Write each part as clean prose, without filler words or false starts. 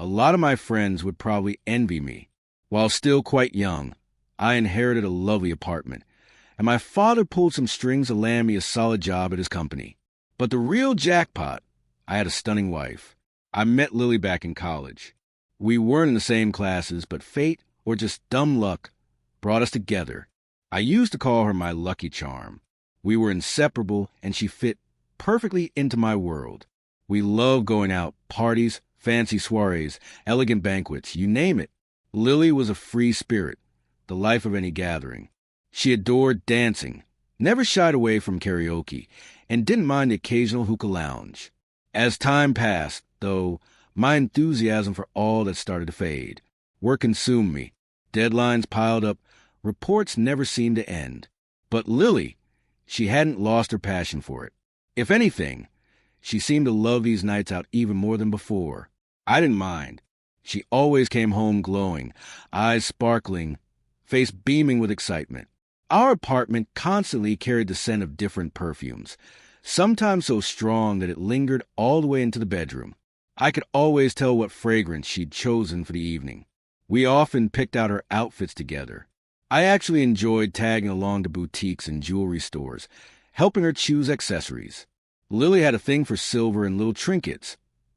lot of my friends would probably envy me. While still quite young, I inherited a lovely apartment, and my father pulled some strings to land me a solid job at his company. But the real jackpot, I had a stunning wife. I met Lily back in college. We weren't in the same classes, but fate, or just dumb luck, brought us together. I used to call her my lucky charm. We were inseparable, and she fit perfectly into my world. We loved going out, parties, fancy soirees, elegant banquets, you name it. Lily was a free spirit, the life of any gathering. She adored dancing, never shied away from karaoke, and didn't mind the occasional hookah lounge. As time passed, though, my enthusiasm for all that started to fade. Work consumed me. Deadlines piled up. Reports never seemed to end. But Lily, she hadn't lost her passion for it. If anything, she seemed to love these nights out even more than before. I didn't mind. She always came home glowing, eyes sparkling, face beaming with excitement. Our apartment constantly carried the scent of different perfumes, sometimes so strong that it lingered all the way into the bedroom. I could always tell what fragrance she'd chosen for the evening. We often picked out her outfits together. I actually enjoyed tagging along to boutiques and jewelry stores, helping her choose accessories. Lily had a thing for silver and little trinkets.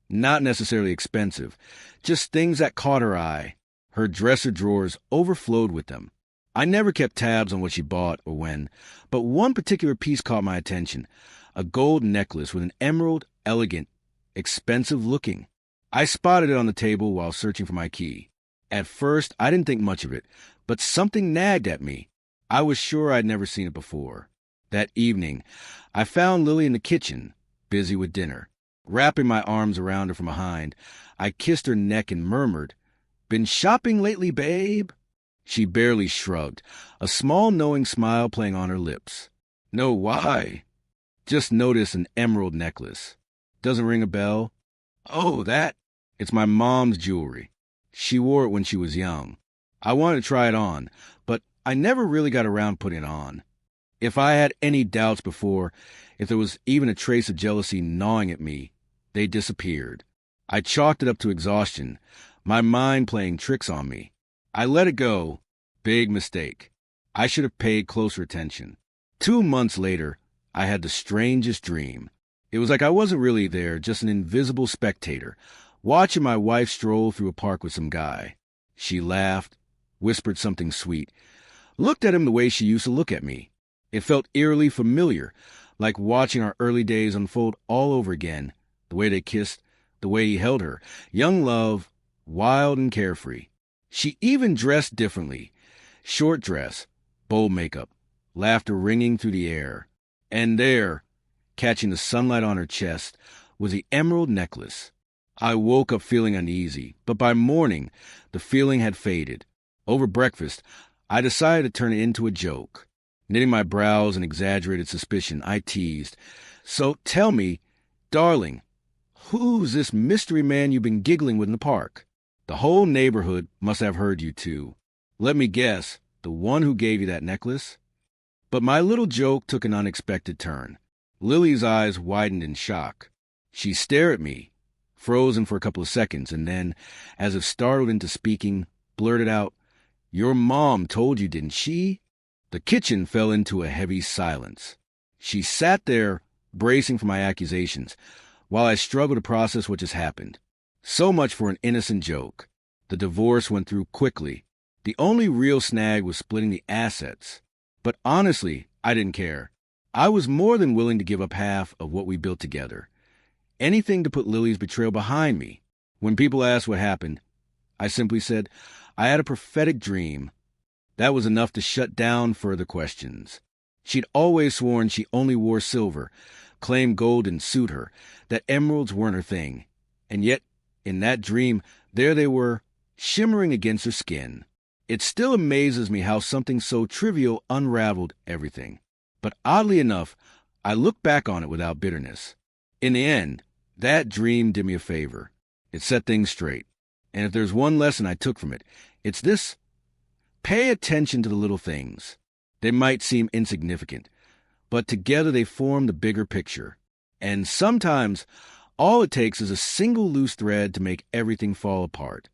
Not necessarily expensive, just things that caught her eye. Her dresser drawers overflowed with them. I never kept tabs on what she bought or when, but one particular piece caught my attention, a gold necklace with an emerald, elegant, expensive looking. I spotted it on the table while searching for my key. At first, I didn't think much of it, but something nagged at me. I was sure I'd never seen it before. That evening, I found Lily in the kitchen, busy with dinner. Wrapping my arms around her from behind, I kissed her neck and murmured, "Been shopping lately, babe?" She barely shrugged, a small knowing smile playing on her lips. "No, why?" "Just noticed an emerald necklace. Doesn't ring a bell?" "Oh, that? It's my mom's jewelry. She wore it when she was young. I wanted to try it on, but I never really got around putting it on." If I had any doubts before, if there was even a trace of jealousy gnawing at me, they disappeared. I chalked it up to exhaustion, my mind playing tricks on me. I let it go. Big mistake. I should have paid closer attention. 2 months later, I had the strangest dream. It was like I wasn't really there, just an invisible spectator, watching my wife stroll through a park with some guy. She laughed, whispered something sweet, looked at him the way she used to look at me. It felt eerily familiar, like watching our early days unfold all over again, the way they kissed, the way he held her, young love, wild and carefree. She even dressed differently. Short dress, bold makeup, laughter ringing through the air. And there, catching the sunlight on her chest, was the emerald necklace. I woke up feeling uneasy, but by morning, the feeling had faded. Over breakfast, I decided to turn it into a joke. Knitting my brows in exaggerated suspicion, I teased, "So tell me, darling, who's this mystery man you've been giggling with in the park? The whole neighborhood must have heard you too. Let me guess, the one who gave you that necklace?" But my little joke took an unexpected turn. Lily's eyes widened in shock. She stared at me, frozen for a couple of seconds, and then, as if startled into speaking, blurted out, "Your mom told you, didn't she?" The kitchen fell into a heavy silence. She sat there, bracing for my accusations, while I struggled to process what just happened. So much for an innocent joke. The divorce went through quickly. The only real snag was splitting the assets. But honestly, I didn't care. I was more than willing to give up half of what we built together. Anything to put Lily's betrayal behind me. When people asked what happened, I simply said, I had a prophetic dream. That was enough to shut down further questions. She'd always sworn she only wore silver, claimed gold didn't suit her, that emeralds weren't her thing. And yet, in that dream, there they were, shimmering against her skin. It still amazes me how something so trivial unraveled everything. But oddly enough, I look back on it without bitterness. In the end, that dream did me a favor. It set things straight. And if there's one lesson I took from it, it's this. Pay attention to the little things. They might seem insignificant, but together they form the bigger picture. And sometimes All it takes is a single loose thread to make everything fall apart.